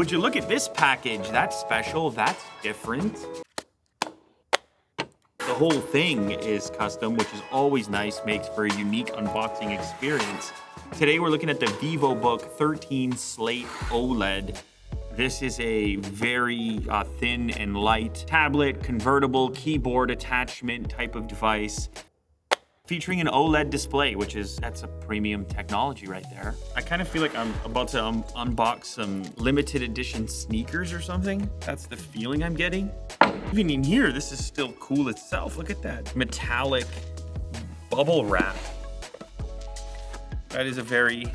Would you look at this package? That's special, that's different. The whole thing is custom, which is always nice, makes for a unique unboxing experience. Today we're looking at the Vivobook 13 Slate OLED. This is a very thin and light tablet, convertible, keyboard attachment type of device, featuring an OLED display, that's a premium technology right there. I kind of feel like I'm about to unbox some limited edition sneakers or something. That's the feeling I'm getting. Even in here, this is still cool itself. Look at that metallic bubble wrap. That is a very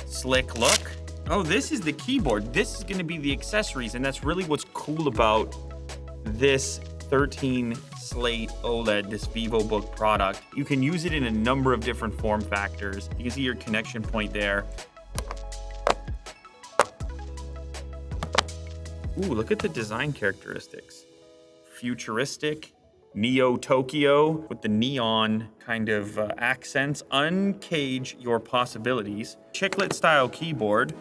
slick look. Oh, this is the keyboard. This is gonna be the accessories, and that's really what's cool about this 13 Slate OLED, this Vivobook product. You can use it in a number of different form factors. You can see your connection point there. Ooh, look at the design characteristics. Futuristic, Neo-Tokyo with the neon kind of accents. Uncage your possibilities. Chiclet style keyboard,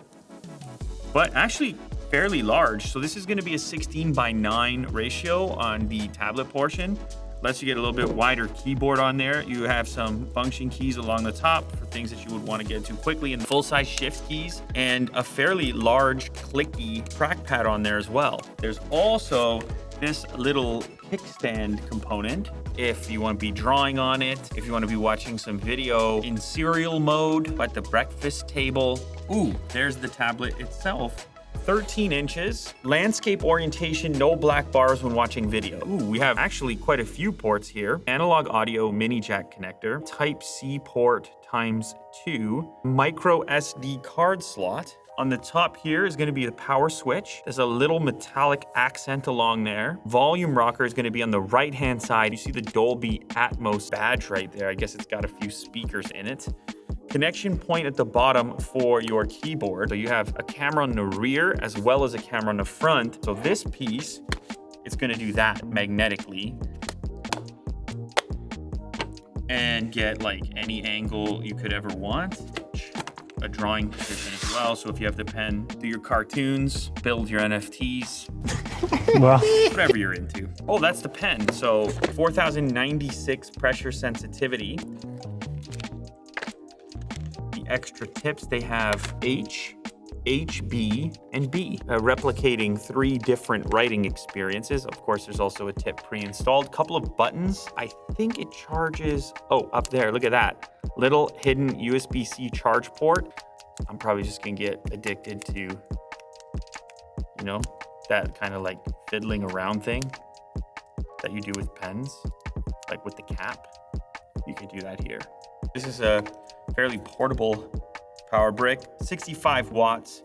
but actually fairly large. So this is gonna be a 16:9 ratio on the tablet portion. Lets you get a little bit wider keyboard on there. You have some function keys along the top for things that you would want to get to quickly, and full-size shift keys, and a fairly large clicky trackpad on there as well. There's also this little kickstand component if you want to be drawing on it, if you want to be watching some video in serial mode at the breakfast table. Ooh, there's the tablet itself. 13 inches, landscape orientation, no black bars when watching video. Ooh, we have actually quite a few ports here. Analog audio mini jack connector, Type-C port ×2, micro SD card slot. On the top here is gonna be the power switch. There's a little metallic accent along there. Volume rocker is gonna be on the right-hand side. You see the Dolby Atmos badge right there. I guess it's got a few speakers in it. Connection point at the bottom for your keyboard. So you have a camera on the rear as well as a camera on the front. So this piece, it's gonna do that magnetically and get like any angle you could ever want. A drawing position as well. So if you have the pen, do your cartoons, build your NFTs, well, whatever you're into. Oh, that's the pen. So 4096 pressure sensitivity. Extra tips, they have H, B, and B, replicating 3 different writing experiences. Of course, there's also a tip pre-installed. Couple of buttons. I think it charges, oh, up there, look at that. Little hidden USB-C charge port. I'm probably just gonna get addicted to, you know, that kind of like fiddling around thing that you do with pens, like with the cap. You can do that here. This is a fairly portable power brick, 65 watts,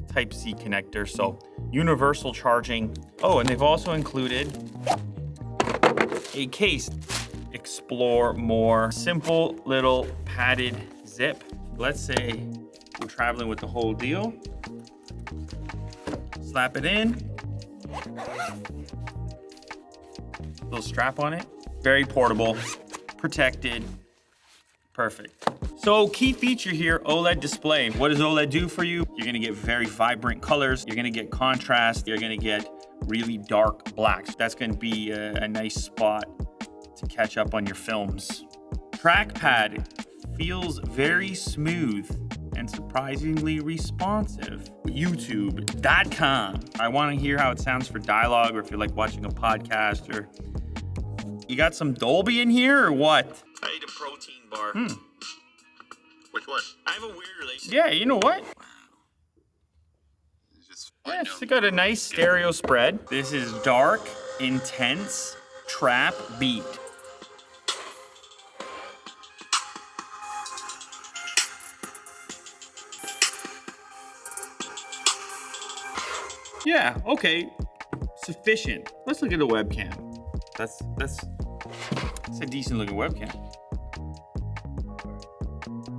Type-C connector, so universal charging. Oh, and they've also included a case. Explore more. Simple little padded zip. Let's say we're traveling with the whole deal. Slap it in. Little strap on it. Very portable, protected, perfect. So key feature here, OLED display. What does OLED do for you? You're gonna get very vibrant colors. You're gonna get contrast. You're gonna get really dark blacks. That's gonna be a nice spot to catch up on your films. Trackpad feels very smooth and surprisingly responsive. YouTube.com. I wanna hear how it sounds for dialogue, or if you're like watching a podcast, or you got some Dolby in here or what? I ate a protein bar. Which one? I have a weird relationship. Yeah, you know what? Wow. Yes, it got a nice stereo spread. This is dark, intense, trap beat. Yeah, okay, sufficient. Let's look at the webcam. That's a decent looking webcam.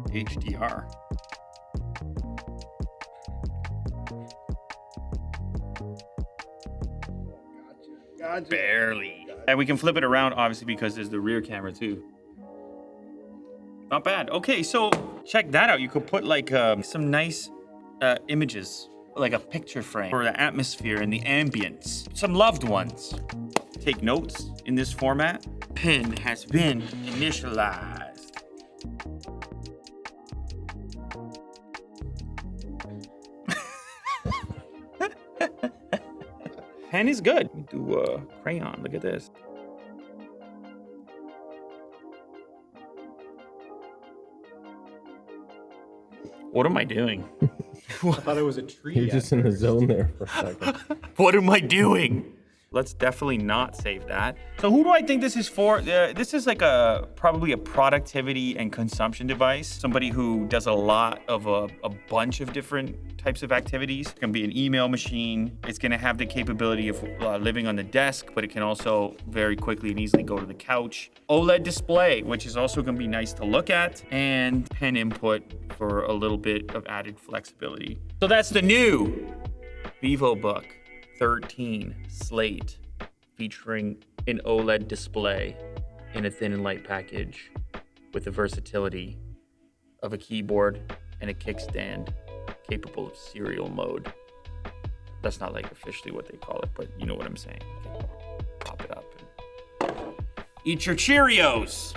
HDR. Gotcha. Barely. And we can flip it around, obviously, because there's the rear camera too. Not bad. Okay, so check that out. You could put like some nice images like a picture frame for the atmosphere and the ambience. Some loved ones. Take notes in this format. Pen has been initialized. Pen is good. Do a crayon. Look at this. What am I doing? I thought it was a tree. You're just in the zone there for a second. What am I doing? Let's definitely not save that. So who do I think this is for? This is like probably a productivity and consumption device. Somebody who does a lot of a bunch of different types of activities. It's gonna be an email machine. It's gonna have the capability of living on the desk, but it can also very quickly and easily go to the couch. Oled display, which is also gonna be nice to look at, and pen input for a little bit of added flexibility. So that's the new Vivobook 13 Slate, featuring an OLED display in a thin and light package with the versatility of a keyboard and a kickstand capable of serial mode. That's not like officially what they call it, but you know what I'm saying. Pop it up and eat your Cheerios.